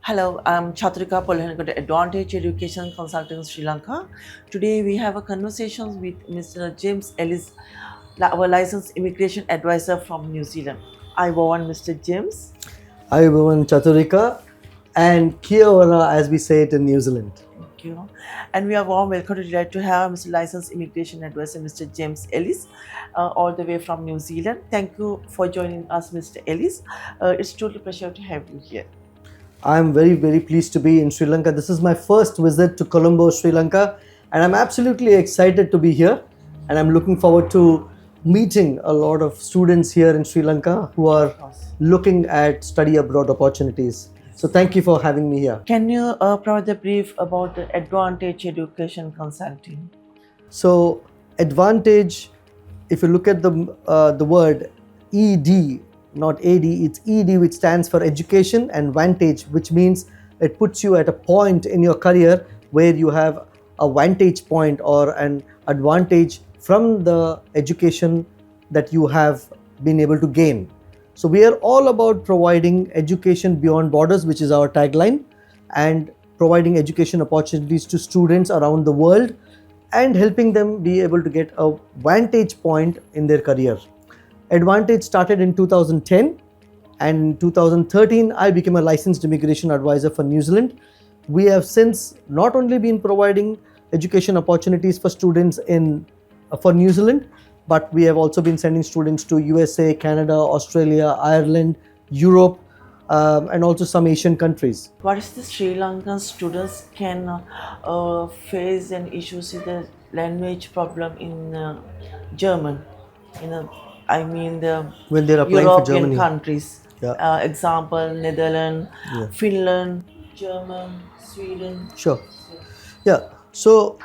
Hello, I'm Chatrika Polhanakota, Advantage Education Consultant Sri Lanka. Today we have a conversation with Mr. James Ellis, our licensed immigration advisor from New Zealand. I want Mr. James. Hi everyone, Chaturika and Kia ora as we say it in New Zealand. Thank you. And we are warm welcome today to have Mr. Licensed Immigration Advisor, Mr. James Ellis, all the way from New Zealand. Thank you for joining us, Mr. Ellis. It's truly a pleasure to have you here. I'm very pleased to be in Sri Lanka. This is my first visit to Colombo, Sri Lanka, and I'm absolutely excited to be here. And I'm looking forward to meeting a lot of students here in Sri Lanka who are looking at study abroad opportunities. So thank you for having me here. Can you provide a brief about the Advantage Education Consulting? So Advantage, if you look at the word ED, not AD, it's ED, which stands for education, and vantage, which means it puts you at a point in your career where you have a vantage point or an advantage from the education that you have been able to gain. So we are all about providing education beyond borders, which is our tagline, and providing education opportunities to students around the world and helping them be able to get a vantage point in their career. Advantage started in 2010, and in 2013 I became a licensed immigration advisor for New Zealand. We have since not only been providing education opportunities for students for New Zealand, but we have also been sending students to USA, Canada, Australia, Ireland, Europe, and also some Asian countries. What is the Sri Lankan students can face and issues with the language problem in German? I mean the When they're applying for European Germany. countries. Yeah. Example, Netherlands, Yeah. Finland, German, Sweden. Sure. Yeah. So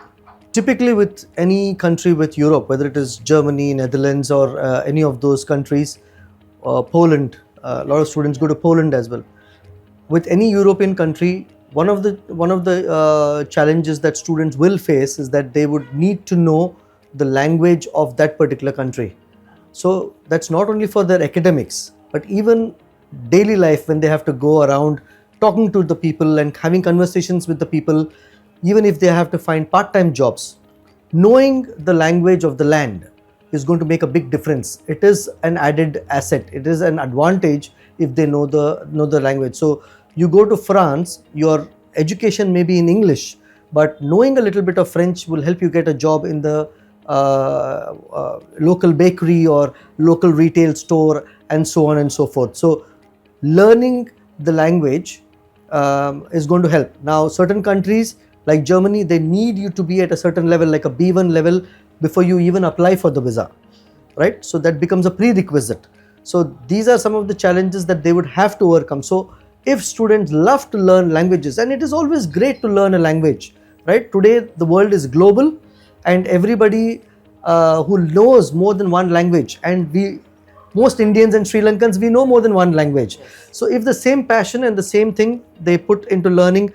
typically with any country with Europe, whether it is Germany, Netherlands, or any of those countries, Poland, a lot of students go to Poland as well. With any European country, one of the challenges that students will face is that they would need to know the language of that particular country. So that's not only for their academics, but even daily life, when they have to go around talking to the people and having conversations with the people, even if they have to find part-time jobs, knowing the language of the land is going to make a big difference. It is an added asset. It is an advantage if they know the language. So you go to France, your education may be in English, but knowing a little bit of French will help you get a job in the local bakery or local retail store, and so on and so forth. So learning the language is going to help. Now certain countries like Germany, they need you to be at a certain level, like a B1 level, before you even apply for the visa, right? So that becomes a prerequisite. So these are some of the challenges that they would have to overcome. So if students love to learn languages, and it is always great to learn a language, right? Today the world is global, and everybody who knows more than one language, and most Indians and Sri Lankans, we know more than one language. So if the same passion and the same thing they put into learning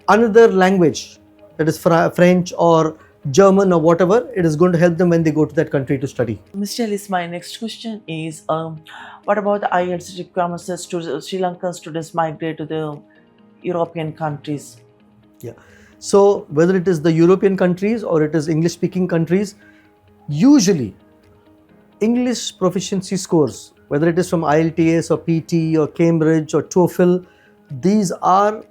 another language, that is French or German or whatever, it is going to help them when they go to that country to study. Mr. Ellis, my next question is, what about the IELTS requirements that Sri Lankan students migrate to the European countries? Yeah. So whether it is the European countries or it is English speaking countries, usually English proficiency scores, whether it is from IELTS or PT or Cambridge or TOEFL, these are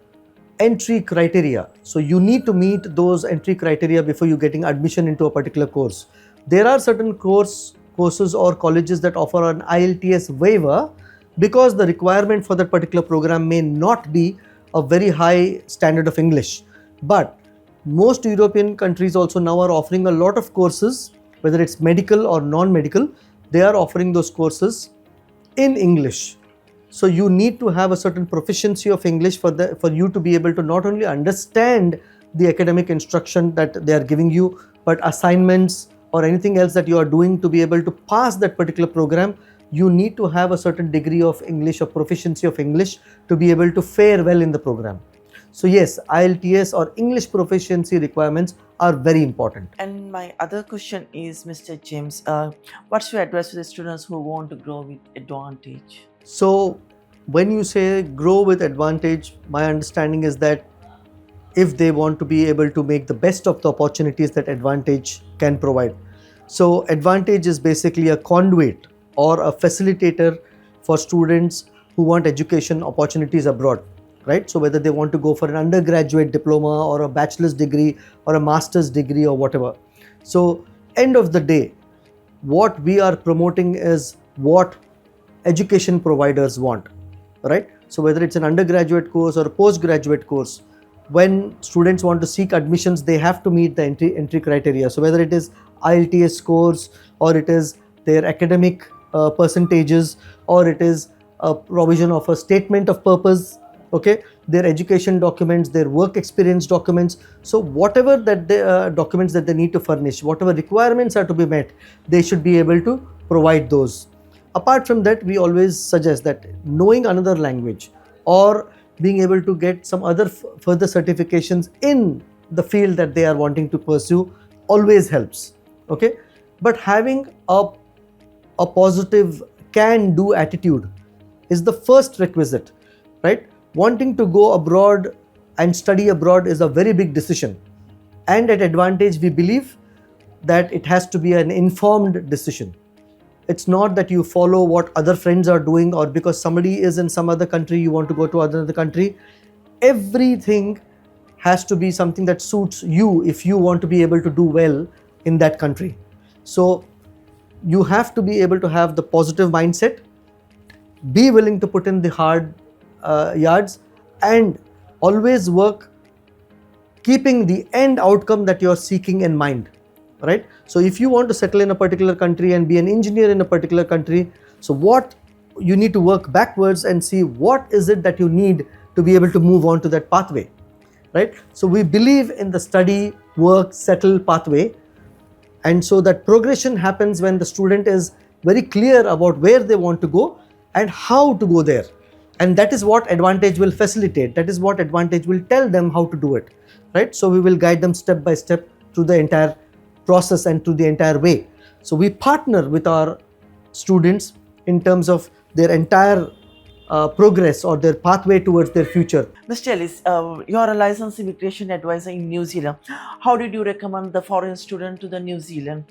entry criteria. So you need to meet those entry criteria before you getting admission into a particular course. There are certain courses or colleges that offer an IELTS waiver because the requirement for that particular program may not be a very high standard of English. But most European countries also now are offering a lot of courses, whether it's medical or non-medical, they are offering those courses in English. So you need to have a certain proficiency of English for you to be able to not only understand the academic instruction that they are giving you, but assignments or anything else that you are doing to be able to pass that particular program, you need to have a certain degree of English or proficiency of English to be able to fare well in the program. So yes, IELTS or English proficiency requirements are very important. And my other question is, Mr. James, what's your advice to the students who want to grow with Advantage? So When you say grow with Advantage, my understanding is that if they want to be able to make the best of the opportunities that Advantage can provide. So Advantage is basically a conduit or a facilitator for students who want education opportunities abroad, right? So whether they want to go for an undergraduate diploma or a bachelor's degree or a master's degree or whatever. So end of the day, what we are promoting is what education providers want, right? So whether it's an undergraduate course or a postgraduate course, when students want to seek admissions, they have to meet the entry criteria. So whether it is IELTS scores, or it is their academic percentages, or it is a provision of a statement of purpose, okay, their education documents, their work experience documents. So whatever that documents that they need to furnish, whatever requirements are to be met, they should be able to provide those. Apart from that, we always suggest that knowing another language or being able to get some other further certifications in the field that they are wanting to pursue always helps, okay? But having a positive can-do attitude is the first requisite, right? Wanting to go abroad and study abroad is a very big decision, and at Advantage we believe that it has to be an informed decision. It's not that you follow what other friends are doing, or because somebody is in some other country you want to go to another country. Everything has to be something that suits you if you want to be able to do well in that country. So you have to be able to have the positive mindset, be willing to put in the hard yards, and always work keeping the end outcome that you're seeking in mind, right? So if you want to settle in a particular country and be an engineer in a particular country, so what you need to work backwards and see what is it that you need to be able to move on to that pathway, right? So we believe in the study, work, settle pathway, and so that progression happens when the student is very clear about where they want to go and how to go there. And that is what Advantage will facilitate. That is what Advantage will tell them how to do it, right? So we will guide them step by step through the entire process and through the entire way. So we partner with our students in terms of their entire progress or their pathway towards their future. Mr. Ellis, you are a licensed immigration advisor in New Zealand. How did you recommend the foreign student to the New Zealand?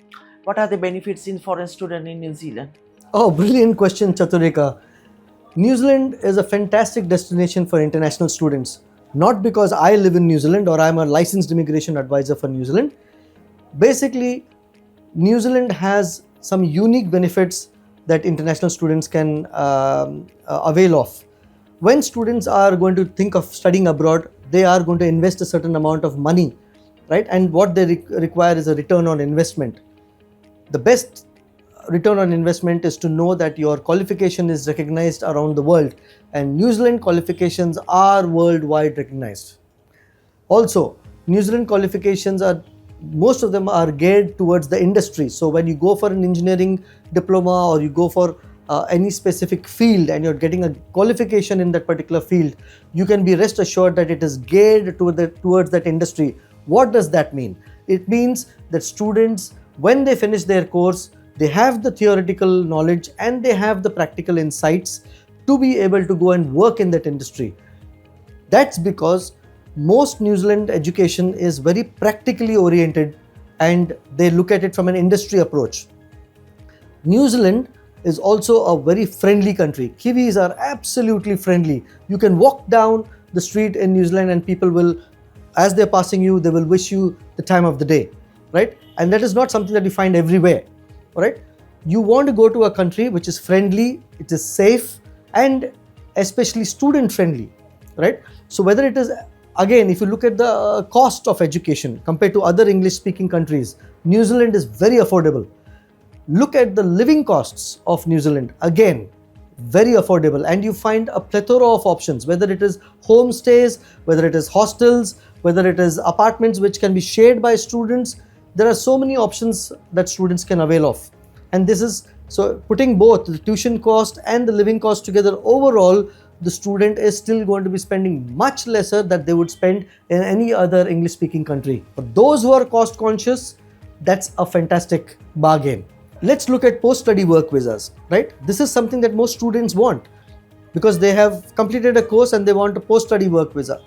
What are the benefits in foreign student in New Zealand? Oh, brilliant question, Chaturika. New Zealand is a fantastic destination for international students. Not because I live in New Zealand or I'm a licensed immigration advisor for New Zealand. Basically, New Zealand has some unique benefits that international students can avail of. When students are going to think of studying abroad, they are going to invest a certain amount of money, right? And what they require is a return on investment. The best return on investment is to know that your qualification is recognized around the world, and New Zealand qualifications are worldwide recognized. Also, New Zealand qualifications are, most of them are geared towards the industry. So when you go for an engineering diploma or you go for any specific field and you're getting a qualification in that particular field, you can be rest assured that it is geared towards that industry. What does that mean? It means that students, when they finish their course, they have the theoretical knowledge and they have the practical insights to be able to go and work in that industry. That's because most New Zealand education is very practically oriented and they look at it from an industry approach. New Zealand is also a very friendly country. Kiwis are absolutely friendly. You can walk down the street in New Zealand and people will, as they're passing you, they will wish you the time of the day, right? And that is not something that you find everywhere, right? You want to go to a country which is friendly, it is safe, and especially student friendly, right? So whether it is, again, if you look at the cost of education compared to other English speaking countries, New Zealand is very affordable. Look at the living costs of New Zealand, again, very affordable, and you find a plethora of options, whether it is homestays, whether it is hostels, whether it is apartments which can be shared by students. There are so many options that students can avail of. And this is, so putting both the tuition cost and the living cost together, overall, the student is still going to be spending much lesser than they would spend in any other English speaking country. For those who are cost conscious, that's a fantastic bargain. Let's look at post-study work visas, right? This is something that most students want. because they have completed a course and they want a post-study work visa.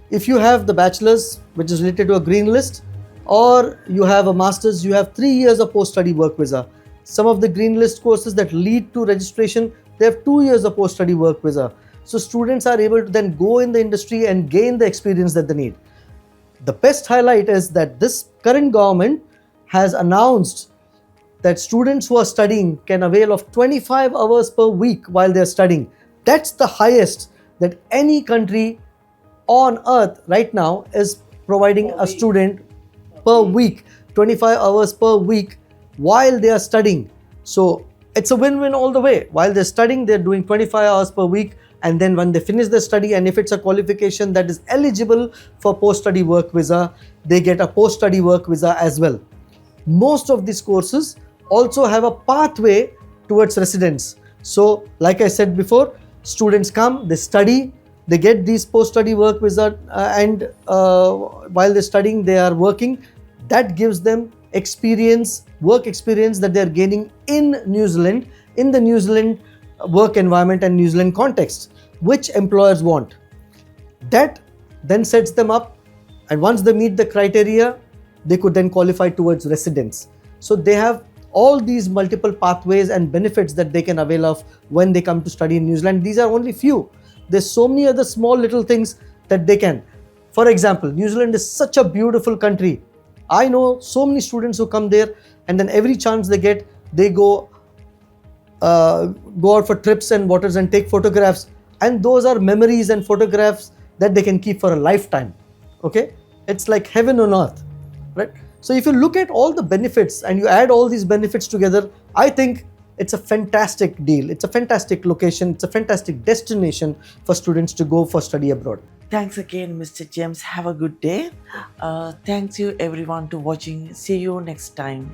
If you have the bachelor's, which is related to a green list, or you have a master's, you have 3 years of post-study work visa. Some of the green list courses that lead to registration, they have 2 years of post-study work visa. So students are able to then go in the industry and gain the experience that they need. The best highlight is that this current government has announced that students who are studying can avail of 25 hours per week while they're studying. That's the highest that any country on earth right now is providing a student per week, 25 hours per week while they are studying. So it's a win-win all the way. While they're studying, they're doing 25 hours per week, and then when they finish the study, and if it's a qualification that is eligible for post-study work visa, they get a post-study work visa as well. Most of these courses also have a pathway towards residence. So like I said before, students come, they study, they get these post-study work visa, and while they're studying, they are working. That gives them experience, work experience that they're gaining in New Zealand, in the New Zealand work environment and New Zealand context, which employers want. That then sets them up, and once they meet the criteria, they could then qualify towards residence. So they have all these multiple pathways and benefits that they can avail of when they come to study in New Zealand. These are only few. There's so many other small little things that they can. For example, New Zealand is such a beautiful country. I know so many students who come there, and then every chance they get, they go out for trips and waters and take photographs, and those are memories and photographs that they can keep for a lifetime. Okay, it's like heaven on earth, right? So if you look at all the benefits and you add all these benefits together, I think it's a fantastic deal. It's a fantastic location. It's a fantastic destination for students to go for study abroad. Thanks again, Mr. James. Have a good day. Thanks you everyone to watching. See you next time.